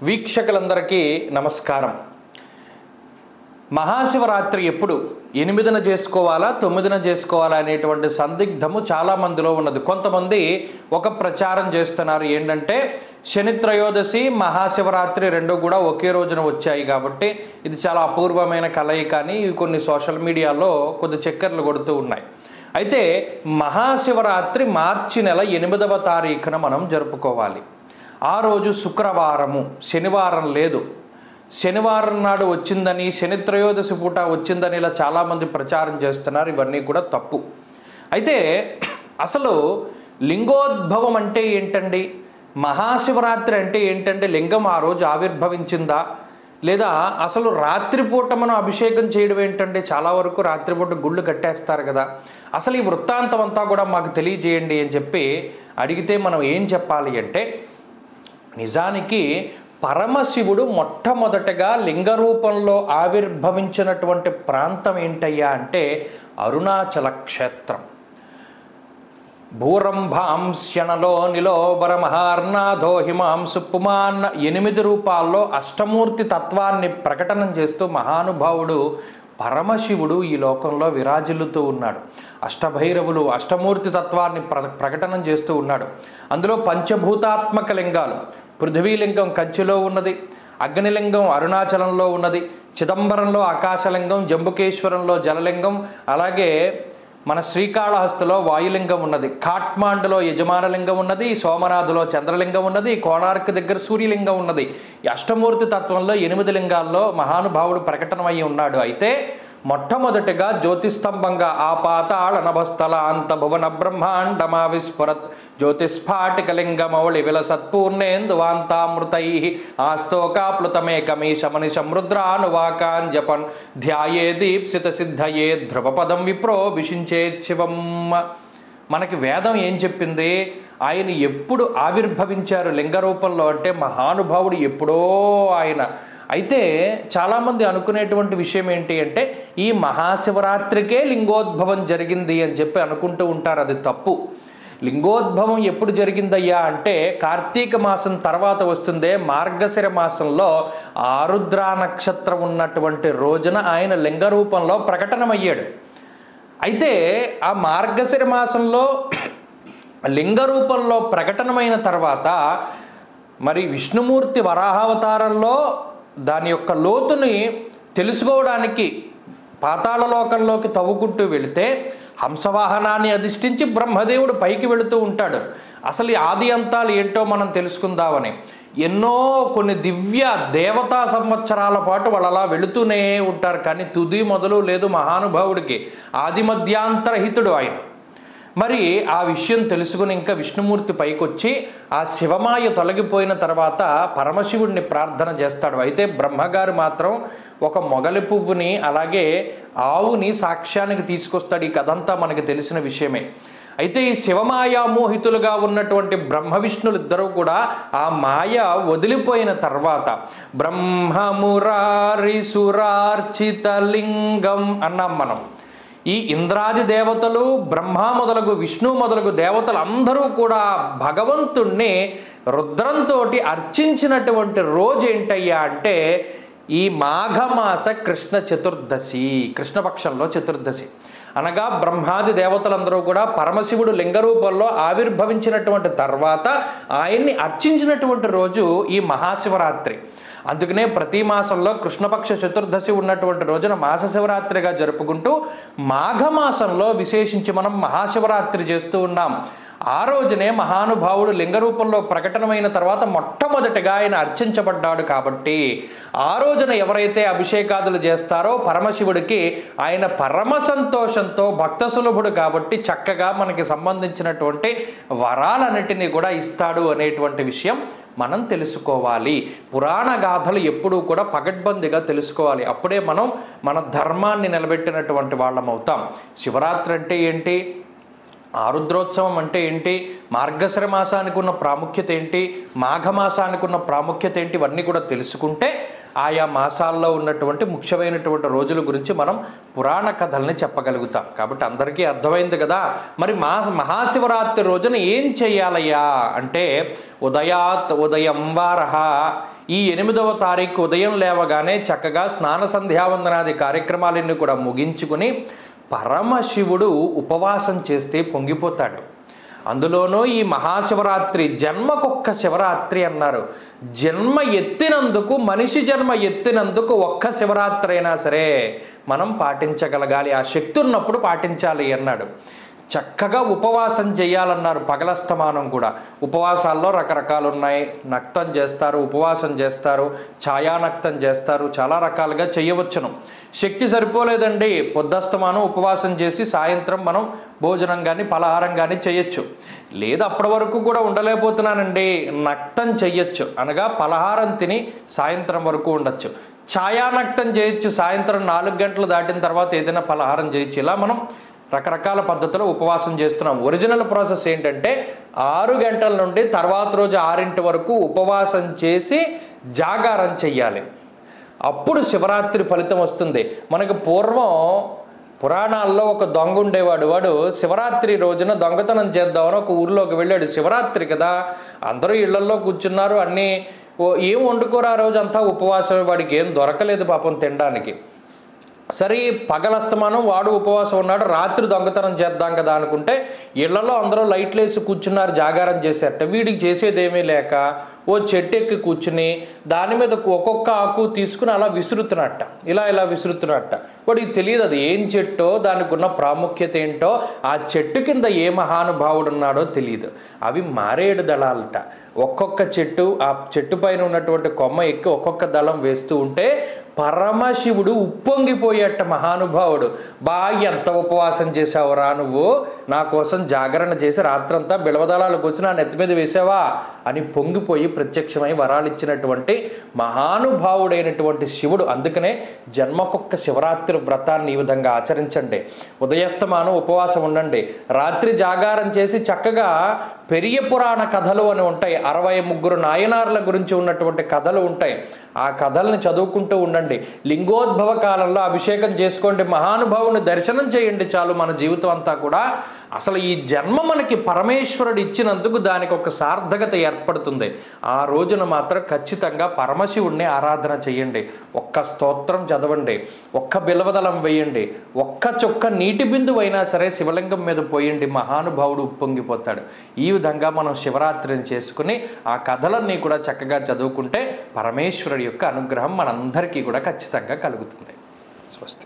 వీక్షకులందరికీ నమస్కారం. మహాశివరాత్రి ఎప్పుడు 8న చేసుకోవాలా 9న చేసుకోవాలా అనేటువంటి సందిగ్ధము చాలా మందిలో ఉన్నది. కొంతమంది ఒక ప్రచారం చేస్తున్నారు, ఏంటంటే శని త్రయోదశి మహాశివరాత్రి రెండు కూడా ఒకే రోజున వచ్చాయి కాబట్టి ఇది చాలా అపూర్వమైన కలయిక అని కొన్ని సోషల్ మీడియాలో కొద్ది చక్కర్లు కొడుతూ ఉన్నాయి. అయితే మహాశివరాత్రి మార్చి నెల 8వ తారీఖున మనం జరుపుకోవాలి. ఆ రోజు శుక్రవారము, శనివారం లేదు. శనివారం నాడు వచ్చిందని, శని త్రయోదశి పూట వచ్చిందని ఇలా చాలామంది ప్రచారం చేస్తున్నారు. ఇవన్నీ కూడా తప్పు. అయితే అసలు లింగోద్భవం అంటే ఏంటండి? మహాశివరాత్రి అంటే ఏంటంటే లింగం ఆ రోజు ఆవిర్భవించిందా, లేదా అసలు రాత్రిపూట మనం అభిషేకం చేయడం ఏంటంటే? చాలా వరకు రాత్రిపూట గుళ్ళు కట్టేస్తారు కదా. అసలు ఈ వృత్తాంతం అంతా కూడా మాకు తెలియజేయండి అని చెప్పి అడిగితే మనం ఏం చెప్పాలి అంటే, నిజానికి పరమశివుడు మొట్టమొదటగా లింగ రూపంలో ఆవిర్భవించినటువంటి ప్రాంతం ఏంటయ్యా అంటే అరుణాచల క్షేత్రం. భూరంభాంశనలో నిలోబర మహార్నాథో హిమాంసు పుమాన్న 8 రూపాల్లో అష్టమూర్తి తత్వాన్ని ప్రకటన చేస్తూ మహానుభావుడు పరమశివుడు ఈ లోకంలో విరాజిల్లుతూ ఉన్నాడు. అష్టభైరవులు అష్టమూర్తి తత్వాన్ని ప్రకటన చేస్తూ ఉన్నాడు. అందులో పంచభూతాత్మక లింగాలు, పృథ్వీలింగం కంచిలో ఉన్నది, అగ్నిలింగం అరుణాచలంలో ఉన్నది, చిదంబరంలో ఆకాశలింగం, జంబుకేశ్వరంలో జలలింగం, అలాగే మన శ్రీకాళహస్తిలో వాయులింగం ఉన్నది, కాట్మాండులో యజమానలింగం ఉన్నది, సోమనాథులో చంద్రలింగం ఉన్నది, కోణార్క్ దగ్గర సూర్యలింగం ఉన్నది. ఈ అష్టమూర్తి తత్వంలో 8 లింగాల్లో మహానుభావుడు ప్రకటనమయ్యి ఉన్నాడు. అయితే మొట్టమొదటిగా జ్యోతిస్తంభంగా ఆ పాతాళ నభస్థలాంత భువన బ్రహ్మాండమా విస్ఫురత్ జ్యోతిస్ఫాటికలింగమౌళి విలసత్పూర్ణేందువాంతామృతై ఆస్తోకాప్లుతమేకమీ శమని సముద్రానువాకాన్ జపన్ ధ్యాయే దీప్సిత సిద్ధయే ధ్రువపదం విప్రో విషించేత్ శివం. మనకి వేదం ఏం చెప్పింది? ఆయన ఎప్పుడు ఆవిర్భవించారు లింగ రూపంలో అంటే మహానుభావుడు ఎప్పుడో ఆయన. అయితే చాలామంది అనుకునేటువంటి విషయం ఏంటి అంటే ఈ మహాశివరాత్రికే లింగోద్భవం జరిగింది అని చెప్పి అనుకుంటూ ఉంటారు. అది తప్పు. లింగోద్భవం ఎప్పుడు జరిగిందయ్యా అంటే కార్తీక మాసం తర్వాత వస్తుందే మార్గశిర మాసంలో ఆరుద్ర నక్షత్రం ఉన్నటువంటి రోజున ఆయన లింగ రూపంలో ప్రకటనమయ్యాడు. అయితే ఆ మార్గశిర మాసంలో లింగ రూపంలో ప్రకటనమైన తర్వాత మరి విష్ణుమూర్తి వరాహావతారంలో దాని యొక్క లోతుని తెలుసుకోవడానికి పాతాళలోకంలోకి తవ్వుకుంటూ వెళితే హంసవాహనాన్ని అధిష్ఠించి బ్రహ్మదేవుడు పైకి వెళుతూ ఉంటాడు. అసలు ఈ ఆది అంతాలు ఏంటో మనం తెలుసుకుందామని ఎన్నో కొన్ని దివ్య దేవతా సంవత్సరాల పాటు వాళ్ళు అలా వెళుతూనే ఉంటారు. కానీ తుది మొదలు లేదు మహానుభావుడికి. ఆది మధ్యాంతరహితుడు ఆయన. మరి ఆ విషయం తెలుసుకుని ఇంకా విష్ణుమూర్తి పైకొచ్చి ఆ శివమాయ తొలగిపోయిన తర్వాత పరమశివుడిని ప్రార్థన చేస్తాడు. అయితే బ్రహ్మగారు మాత్రం ఒక మొగలి పువ్వుని అలాగే ఆవుని సాక్ష్యానికి తీసుకొస్తాడు. ఈ కథంతా మనకి తెలిసిన విషయమే. అయితే ఈ శివమాయా మోహితులుగా ఉన్నటువంటి బ్రహ్మ విష్ణులిద్దరూ కూడా ఆ మాయ వదిలిపోయిన తర్వాత బ్రహ్మమురారి సురార్చిత లింగం అన్నాం మనం. ఈ ఇంద్రాది దేవతలు, బ్రహ్మ మొదలగు విష్ణు మొదలగు దేవతలు అందరూ కూడా భగవంతుణ్ణి రుద్రంతో అర్చించినటువంటి రోజు ఏంటయ్యా అంటే ఈ మాఘమాస కృష్ణ చతుర్దశి, కృష్ణపక్షంలో చతుర్దశి అనగా బ్రహ్మాది దేవతలందరూ కూడా పరమశివుడు లింగ రూపంలో ఆవిర్భవించినటువంటి తర్వాత ఆయన్ని అర్చించినటువంటి రోజు ఈ మహాశివరాత్రి. అందుకనే ప్రతి మాసంలో కృష్ణపక్ష చతుర్దశి ఉన్నటువంటి రోజున మాస శివరాత్రిగా జరుపుకుంటూ మాఘమాసంలో విశేషించి మనం మహాశివరాత్రి చేస్తూ ఉన్నాం. ఆ రోజునే మహానుభావుడు లింగ రూపంలో ప్రకటనమైన తర్వాత మొట్టమొదటిగా ఆయన అర్చించబడ్డాడు. కాబట్టి ఆ రోజున ఎవరైతే అభిషేకాదులు చేస్తారో పరమశివుడికి ఆయన పరమ సంతోషంతో భక్త సులభుడు కాబట్టి చక్కగా మనకి సంబంధించినటువంటి వరాలన్నిటినీ కూడా ఇస్తాడు అనేటువంటి విషయం మనం తెలుసుకోవాలి. పురాణ గాథలు ఎప్పుడూ కూడా పగడ్బందీగా తెలుసుకోవాలి. అప్పుడే మనం మన ధర్మాన్ని నిలబెట్టినటువంటి వాళ్ళం అవుతాం. శివరాత్రి అంటే ఏంటి, ఆరుద్రోత్సవం అంటే ఏంటి, మార్గశిర మాసానికి ఉన్న ప్రాముఖ్యత ఏంటి, మాఘమాసానికి ఉన్న ప్రాముఖ్యత ఏంటి, ఇవన్నీ కూడా తెలుసుకుంటే ఆయా మాసాల్లో ఉన్నటువంటి ముఖ్యమైనటువంటి రోజుల గురించి మనం పురాణ కథల్ని చెప్పగలుగుతాం. కాబట్టి అందరికీ అర్థమైంది కదా. మరి మహాశివరాత్రి రోజున ఏం చెయ్యాలయ్యా అంటే ఉదయం వారహ, ఈ 8వ తారీఖు ఉదయం లేవగానే చక్కగా స్నాన సంధ్యావందనాది కార్యక్రమాలన్నీ కూడా ముగించుకుని పరమశివుడు ఉపవాసం చేస్తే పొంగిపోతాడు. అందులోనూ ఈ మహాశివరాత్రి జన్మకొక్క శివరాత్రి అన్నారు. జన్మ ఎత్తినందుకు, మనిషి జన్మ ఎత్తినందుకు ఒక్క శివరాత్రి అయినా సరే మనం పాటించగలగాలి, ఆ శక్తి ఉన్నప్పుడు పాటించాలి అన్నాడు. చక్కగా ఉపవాసం చేయాలన్నారు. పగలస్తమానం కూడా ఉపవాసాల్లో రకరకాలు ఉన్నాయి. నక్తం చేస్తారు, ఉపవాసం చేస్తారు, ఛాయానక్తం చేస్తారు, చాలా రకాలుగా చేయవచ్చును. శక్తి సరిపోలేదండి, పొద్దస్తమానం ఉపవాసం చేసి సాయంత్రం మనం భోజనం కానీ పలహారం కానీ చేయొచ్చు. లేదు అప్పటి వరకు కూడా ఉండలేకపోతున్నానండి, నక్తం చెయ్యొచ్చు, అనగా పలహారం తిని సాయంత్రం వరకు ఉండొచ్చు. ఛాయానక్తం చేయొచ్చు, సాయంత్రం 4 గంటలు దాటిన తర్వాత ఏదైనా పలహారం చేయొచ్చు. ఇలా మనం రకరకాల పద్ధతిలో ఉపవాసం చేస్తున్నాం. ఒరిజినల్ ప్రాసెస్ ఏంటంటే 6 గంటల నుండి తర్వాత రోజు 6 వరకు ఉపవాసం చేసి జాగారం చెయ్యాలి. అప్పుడు శివరాత్రి ఫలితం వస్తుంది. మనకు పూర్వం పురాణాల్లో ఒక దొంగ ఉండేవాడు. వాడు శివరాత్రి రోజున దొంగతనం చేద్దామని ఒక ఊర్లోకి వెళ్ళాడు. శివరాత్రి కదా, అందరూ ఇళ్లల్లో కూర్చున్నారు, అన్నీ ఏం వండుకోరు, ఆ రోజు అంతా ఉపవాసమే, వాడికి ఏం దొరకలేదు పాపం తినడానికి. సరే పగలస్తమానం వాడు ఉపవాసం ఉన్నాడు, రాత్రి దొంగతనం చేద్దాం కదా అనుకుంటే ఇళ్లలో అందరూ లైట్లు వేసి కూర్చున్నారు, జాగారం చేసేట. వీడికి చేసేదేమీ లేక ఓ చెట్టు ఎక్కి కూర్చుని దాని మీద ఒక్కొక్క ఆకు తీసుకుని అలా విసురుతున్నట్ట, ఇలా విసురుతున్నట్ట. వాడికి తెలియదు అది ఏం చెట్టో, దానికి ఉన్న ప్రాముఖ్యత ఏంటో, ఆ చెట్టు కింద ఏ మహానుభావుడు ఉన్నాడో తెలియదు. అవి మారేడు దళాలట. ఒక్కొక్క చెట్టు, ఆ చెట్టు పైన ఉన్నటువంటి కొమ్మ ఎక్కి ఒక్కొక్క దళం వేస్తూ ఉంటే పరమశివుడు ఉప్పొంగిపోయేట. మహానుభావుడు, ఎంత ఉపవాసం చేసావురా నువ్వు, నా కోసం జాగరణ చేసి రాత్రంతా బిలవదళాలకు వచ్చి నా నెత్తి మీద వేసావా అని పొంగిపోయి ప్రత్యక్షమై వరాలిచ్చినటువంటి మహానుభావుడైనటువంటి శివుడు. అందుకనే జన్మకొక్క శివరాత్రి వ్రతాన్ని ఈ విధంగా ఆచరించండి. ఉదయస్తమానం ఉపవాసం ఉండండి, రాత్రి జాగారం చేసి చక్కగా పెరియ పురాణ కథలు అని ఉంటాయి, 63 నాయనార్ల గురించి ఉన్నటువంటి కథలు ఉంటాయి. ఆ కథల్ని చదువుకుంటూ ఉండండి. లింగోద్భవ కాలంలో అభిషేకం చేసుకోండి, మహానుభావుని దర్శనం చేయండి, చాలు మన జీవితం అంతా కూడా. అసలు ఈ జన్మ మనకి పరమేశ్వరుడు ఇచ్చినందుకు దానికి ఒక సార్థకత ఏర్పడుతుంది. ఆ రోజున మాత్రం ఖచ్చితంగా పరమశివుణ్ణి ఆరాధన చేయండి. ఒక్క స్తోత్రం చదవండి, ఒక్క బిల్వదళం వేయండి, ఒక్క చుక్క నీటి బిందువు అయినా సరే శివలింగం మీద పోయండి, మహానుభావుడు ఉప్పొంగిపోతాడు. ఈ విధంగా మనం శివరాత్రిని చేసుకుని ఆ కథలన్నీ కూడా చక్కగా చదువుకుంటే పరమేశ్వరుడి యొక్క అనుగ్రహం మనందరికీ కూడా ఖచ్చితంగా కలుగుతుంది. స్వస్తి.